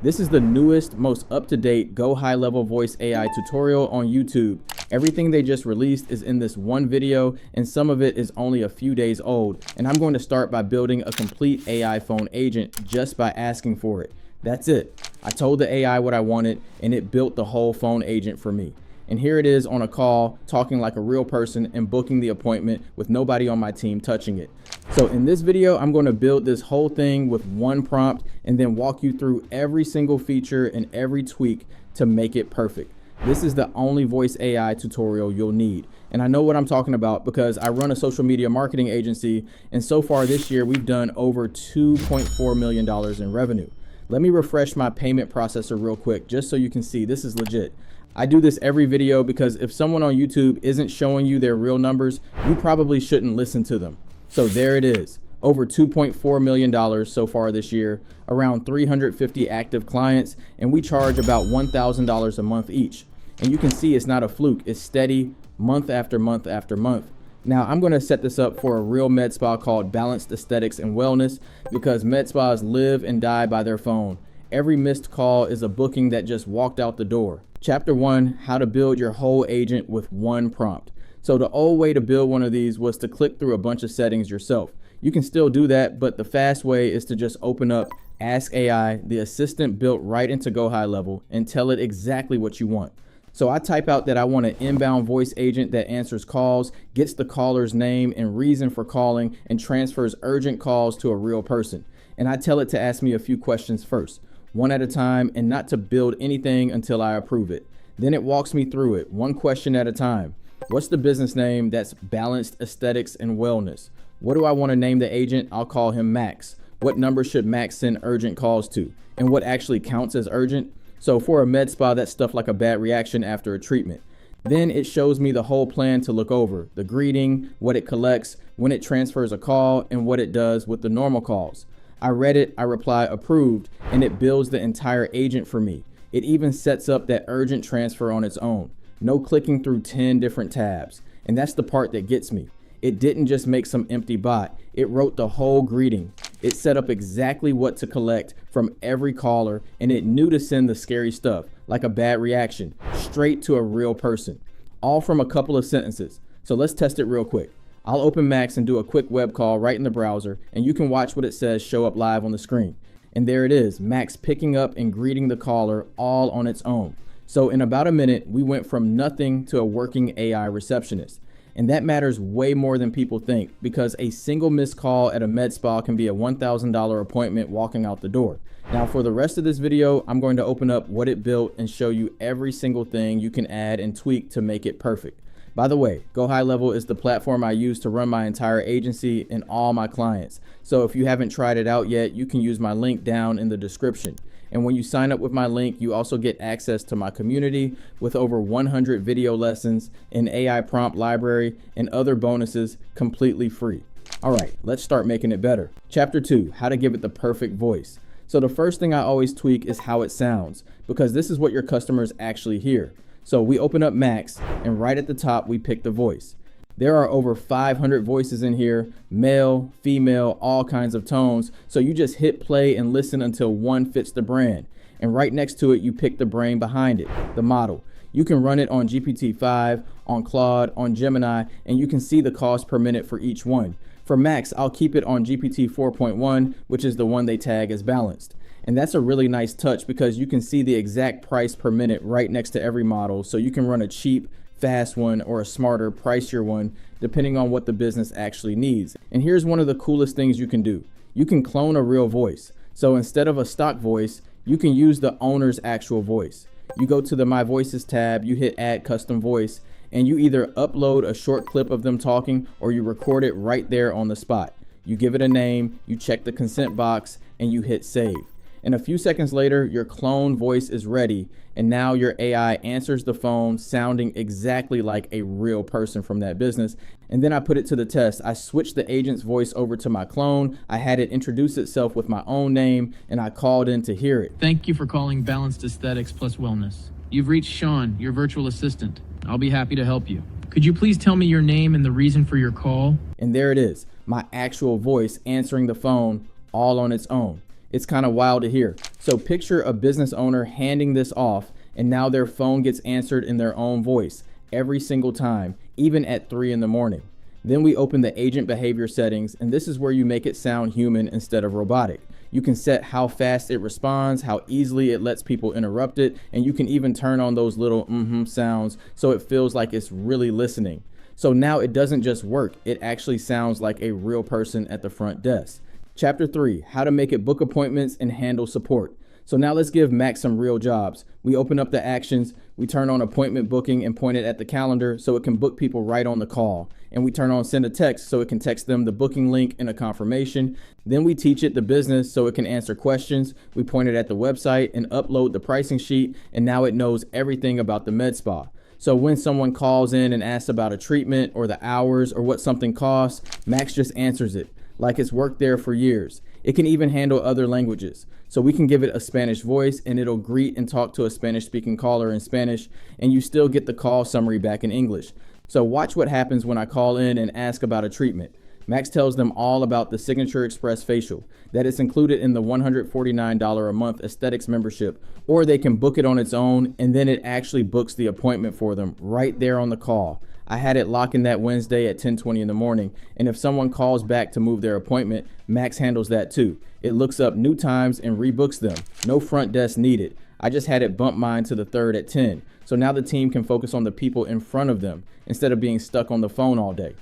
This is the newest, most up-to-date GoHighLevel Voice AI tutorial on YouTube. Everything they just released is in this one video, and some of it is only a few days old. And I'm going to start by building a complete AI phone agent just by asking for it. That's it. I told the AI what I wanted, and it built the whole phone agent for me. And here it is on a call, talking like a real person and booking the appointment with nobody on my team touching it. So in this video, I'm going to build this whole thing with one prompt and then walk you through every single feature and every tweak to make it perfect. This is the only voice AI tutorial you'll need. And I know what I'm talking about because I run a social media marketing agency, and so far this year, we've done over $2.4 million in revenue. Let me refresh my payment processor real quick, just so you can see this is legit. I do this every video because if someone on YouTube isn't showing you their real numbers, you probably shouldn't listen to them. So there it is, over $2.4 million so far this year, around 350 active clients, and we charge about $1,000 a month each. And you can see it's not a fluke, it's steady month after month after month. Now I'm going to set this up for a real med spa called Balanced Aesthetics and Wellness, because med spas live and die by their phone. Every missed call is a booking that just walked out the door. Chapter 1, how to build your whole agent with one prompt. So the old way to build one of these was to click through a bunch of settings yourself. You can still do that, but the fast way is to just open up Ask AI, the assistant built right into GoHighLevel, and tell it exactly what you want. So I type out that I want an inbound voice agent that answers calls, gets the caller's name and reason for calling, and transfers urgent calls to a real person. And I tell it to ask me a few questions first, one at a time, and not to build anything until I approve it. Then it walks me through it, one question at a time. What's the business name? That's Balanced Aesthetics and Wellness. What do I want to name the agent? I'll call him Max. What number should Max send urgent calls to? And what actually counts as urgent? So for a med spa, that's stuff like a bad reaction after a treatment. Then it shows me the whole plan to look over, the greeting, what it collects, when it transfers a call, and what it does with the normal calls. I read it, I reply approved, and it builds the entire agent for me. It even sets up that urgent transfer on its own. No clicking through 10 different tabs. And that's the part that gets me. It didn't just make some empty bot. It wrote the whole greeting. It set up exactly what to collect from every caller, and it knew to send the scary stuff, like a bad reaction, straight to a real person. All from a couple of sentences. So let's test it real quick. I'll open Max and do a quick web call right in the browser, and you can watch what it says show up live on the screen. And there it is, Max picking up and greeting the caller all on its own. So in about a minute, we went from nothing to a working AI receptionist. And that matters way more than people think, because a single missed call at a med spa can be a $1,000 appointment walking out the door. Now for the rest of this video, I'm going to open up what it built and show you every single thing you can add and tweak to make it perfect. By the way, GoHighLevel is the platform I use to run my entire agency and all my clients. So if you haven't tried it out yet, you can use my link down in the description. And when you sign up with my link, you also get access to my community with over 100 video lessons, an AI prompt library, and other bonuses completely free. All right, let's start making it better. Chapter 2, how to give it the perfect voice. So the first thing I always tweak is how it sounds, because this is what your customers actually hear. So we open up Max, and right at the top, we pick the voice. There are over 500 voices in here, male, female, all kinds of tones. So you just hit play and listen until one fits the brand. And right next to it, you pick the brain behind it, the model. You can run it on GPT-5, on Claude, on Gemini, and you can see the cost per minute for each one. For Max, I'll keep it on GPT 4.1, which is the one they tag as balanced. And that's a really nice touch because you can see the exact price per minute right next to every model. So you can run a cheap, fast one or a smarter, pricier one, depending on what the business actually needs. And here's one of the coolest things you can do. You can clone a real voice. So instead of a stock voice, you can use the owner's actual voice. You go to the My Voices tab, you hit Add Custom Voice, and you either upload a short clip of them talking or you record it right there on the spot. You give it a name, you check the consent box, and you hit save. And a few seconds later, your clone voice is ready, and now your AI answers the phone sounding exactly like a real person from that business. And then I put it to the test. I switched the agent's voice over to my clone. I had it introduce itself with my own name, and I called in to hear it. Thank you for calling Balanced Aesthetics plus Wellness. You've reached Sean, your virtual assistant. I'll be happy to help you. Could you please tell me your name and the reason for your call? And there it is, my actual voice answering the phone all on its own. It's kind of wild to hear. So picture a business owner handing this off, and now their phone gets answered in their own voice every single time, even at 3 in the morning. Then we open the agent behavior settings, and this is where you make it sound human instead of robotic. You can set how fast it responds, how easily it lets people interrupt it, and you can even turn on those little sounds so it feels like it's really listening. So now it doesn't just work, it actually sounds like a real person at the front desk. Chapter 3, how to make it book appointments and handle support. So now let's give Max some real jobs. We open up the actions, we turn on appointment booking and point it at the calendar so it can book people right on the call. And we turn on send a text so it can text them the booking link and a confirmation. Then we teach it the business so it can answer questions. We point it at the website and upload the pricing sheet, and now it knows everything about the med spa. So when someone calls in and asks about a treatment or the hours or what something costs, Max just answers it like it's worked there for years. It can even handle other languages. So we can give it a Spanish voice and it'll greet and talk to a Spanish speaking caller in Spanish, and you still get the call summary back in English. So watch what happens when I call in and ask about a treatment. Max tells them all about the Signature Express facial, that it's included in the $149 a month aesthetics membership, or they can book it on its own, and then it actually books the appointment for them right there on the call. I had it lock in that Wednesday at 10:20 in the morning, and if someone calls back to move their appointment, Max handles that too. It looks up new times and rebooks them. No front desk needed. I just had it bump mine to the 3rd at 10. So now the team can focus on the people in front of them instead of being stuck on the phone all day.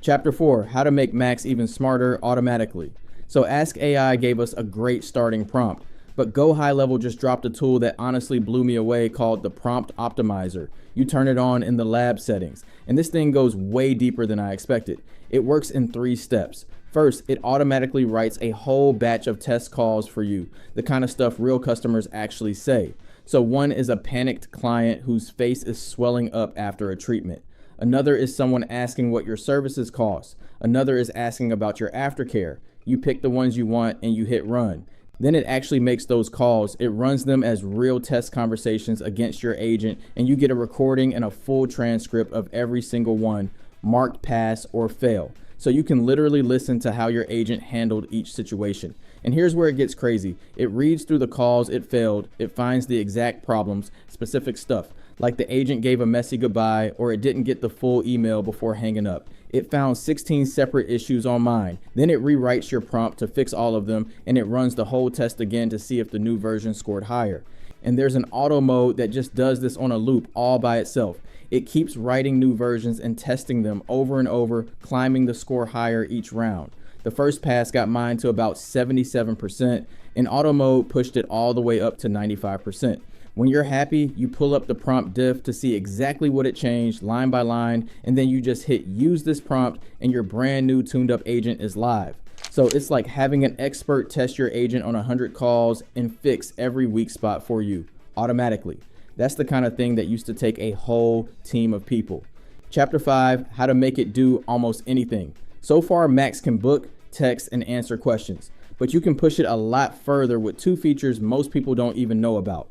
Chapter 4, how to make Max even smarter automatically. So Ask AI gave us a great starting prompt, but GoHighLevel just dropped a tool that honestly blew me away called the Prompt Optimizer. You turn it on in the lab settings, and this thing goes way deeper than I expected. It works in 3 steps. First, it automatically writes a whole batch of test calls for you, the kind of stuff real customers actually say. So one is a panicked client whose face is swelling up after a treatment. Another is someone asking what your services cost. Another is asking about your aftercare. You pick the ones you want and you hit run. Then it actually makes those calls. It runs them as real test conversations against your agent, and you get a recording and a full transcript of every single one, marked pass or fail. So you can literally listen to how your agent handled each situation. And here's where it gets crazy. It reads through the calls it failed. It finds the exact problems, specific stuff, like the agent gave a messy goodbye or it didn't get the full email before hanging up. It found 16 separate issues on mine. Then it rewrites your prompt to fix all of them, and it runs the whole test again to see if the new version scored higher. And there's an auto mode that just does this on a loop all by itself. It keeps writing new versions and testing them over and over, climbing the score higher each round. The first pass got mine to about 77%, and auto mode pushed it all the way up to 95%. When you're happy, you pull up the prompt diff to see exactly what it changed line by line, and then you just hit use this prompt and your brand new tuned up agent is live. So it's like having an expert test your agent on 100 calls and fix every weak spot for you automatically. That's the kind of thing that used to take a whole team of people. Chapter 5, how to make it do almost anything. So far, Max can book, text, and answer questions, but you can push it a lot further with 2 features most people don't even know about.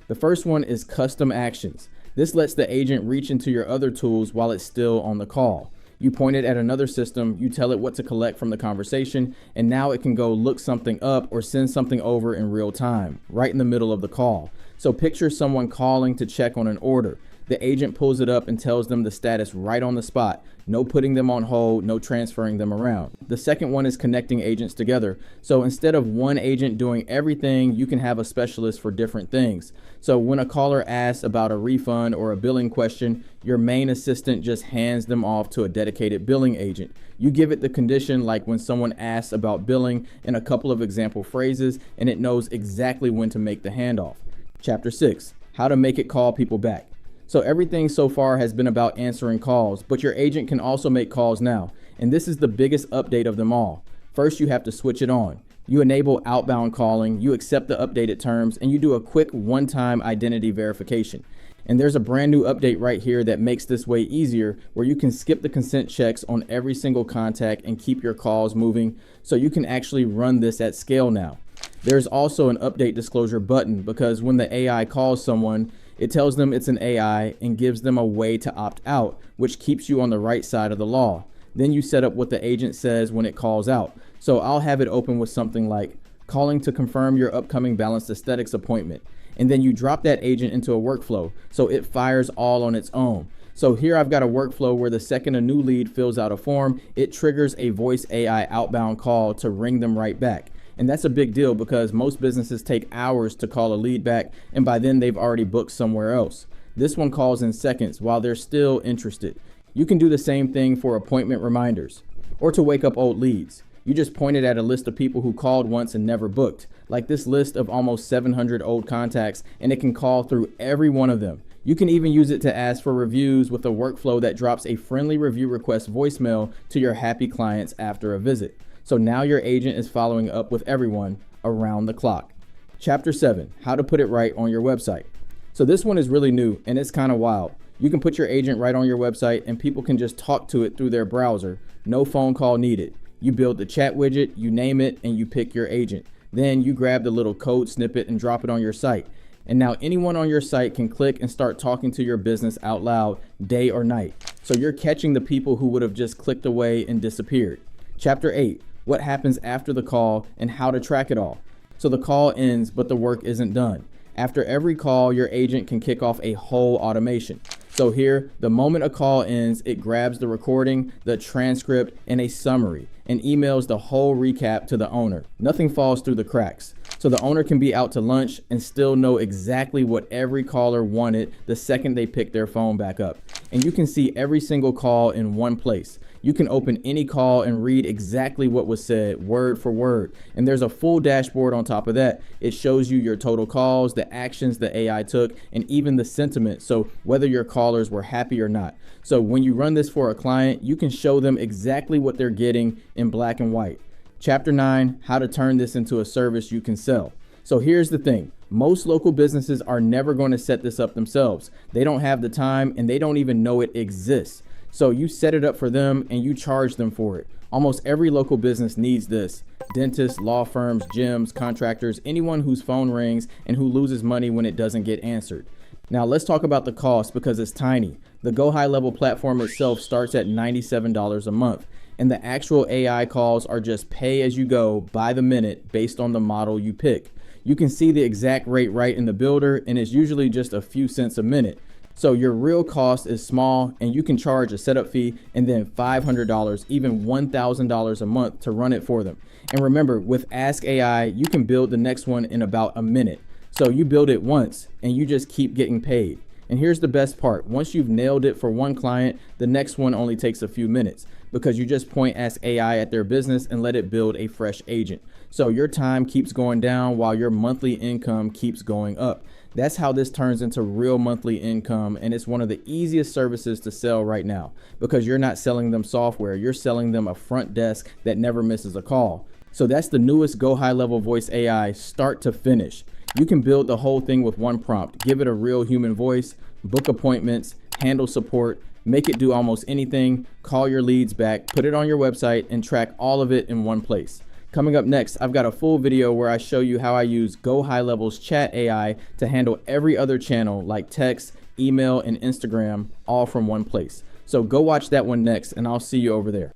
The first one is custom actions. This lets the agent reach into your other tools while it's still on the call. You point it at another system, you tell it what to collect from the conversation, and now it can go look something up or send something over in real time, right in the middle of the call. So picture someone calling to check on an order. The agent pulls it up and tells them the status right on the spot. No putting them on hold, no transferring them around. The second one is connecting agents together. So instead of one agent doing everything, you can have a specialist for different things. So when a caller asks about a refund or a billing question, your main assistant just hands them off to a dedicated billing agent. You give it the condition like when someone asks about billing and a couple of example phrases, and it knows exactly when to make the handoff. Chapter 6, how to make it call people back. So everything so far has been about answering calls, but your agent can also make calls now. And this is the biggest update of them all. First, you have to switch it on. You enable outbound calling, you accept the updated terms, and you do a quick one-time identity verification. And there's a brand new update right here that makes this way easier, where you can skip the consent checks on every single contact and keep your calls moving, so you can actually run this at scale now. There's also an update disclosure button, because when the AI calls someone, it tells them it's an AI and gives them a way to opt out, which keeps you on the right side of the law. Then you set up what the agent says when it calls out. So I'll have it open with something like, calling to confirm your upcoming balanced aesthetics appointment. And then you drop that agent into a workflow so it fires all on its own. So here I've got a workflow where the second a new lead fills out a form, it triggers a voice AI outbound call to ring them right back. And that's a big deal because most businesses take hours to call a lead back, and by then they've already booked somewhere else. This one calls in seconds while they're still interested. You can do the same thing for appointment reminders or to wake up old leads. You just pointed at a list of people who called once and never booked, like this list of almost 700 old contacts, and it can call through every one of them. You can even use it to ask for reviews with a workflow that drops a friendly review request voicemail to your happy clients after a visit. So now your agent is following up with everyone around the clock. Chapter 7, how to put it right on your website. So this one is really new and it's kind of wild. You can put your agent right on your website and people can just talk to it through their browser. No phone call needed. You build the chat widget, you name it, and you pick your agent. Then you grab the little code snippet and drop it on your site. And now anyone on your site can click and start talking to your business out loud, day or night. So you're catching the people who would have just clicked away and disappeared. Chapter 8, what happens after the call and how to track it all. So the call ends, but the work isn't done. After every call, your agent can kick off a whole automation. So here, the moment a call ends, it grabs the recording, the transcript, and a summary, and emails the whole recap to the owner. Nothing falls through the cracks. So the owner can be out to lunch and still know exactly what every caller wanted the second they pick their phone back up. And you can see every single call in one place. You can open any call and read exactly what was said, word for word. And there's a full dashboard on top of that. It shows you your total calls, the actions the AI took, and even the sentiment. So whether your callers were happy or not. So when you run this for a client, you can show them exactly what they're getting in black and white. Chapter 9, how to turn this into a service you can sell. So here's the thing. Most local businesses are never going to set this up themselves. They don't have the time and they don't even know it exists. So you set it up for them and you charge them for it. Almost every local business needs this. Dentists, law firms, gyms, contractors, anyone whose phone rings and who loses money when it doesn't get answered. Now let's talk about the cost because it's tiny. The GoHighLevel platform itself starts at $97 a month. And the actual AI calls are just pay as you go by the minute based on the model you pick. You can see the exact rate right in the builder and it's usually just a few cents a minute. So your real cost is small and you can charge a setup fee and then $500, even $1,000 a month to run it for them. And remember, with Ask AI, you can build the next one in about a minute. So you build it once and you just keep getting paid. And here's the best part. Once you've nailed it for one client, the next one only takes a few minutes because you just point Ask AI at their business and let it build a fresh agent. So your time keeps going down while your monthly income keeps going up. That's how this turns into real monthly income, and it's one of the easiest services to sell right now because you're not selling them software, you're selling them a front desk that never misses a call. So that's the newest GoHighLevel Voice AI, start to finish. You can build the whole thing with one prompt, give it a real human voice, book appointments, handle support, make it do almost anything, call your leads back, put it on your website, and track all of it in one place. Coming up next, I've got a full video where I show you how I use GoHighLevel's chat AI to handle every other channel like text, email, and Instagram, all from one place. So go watch that one next, and I'll see you over there.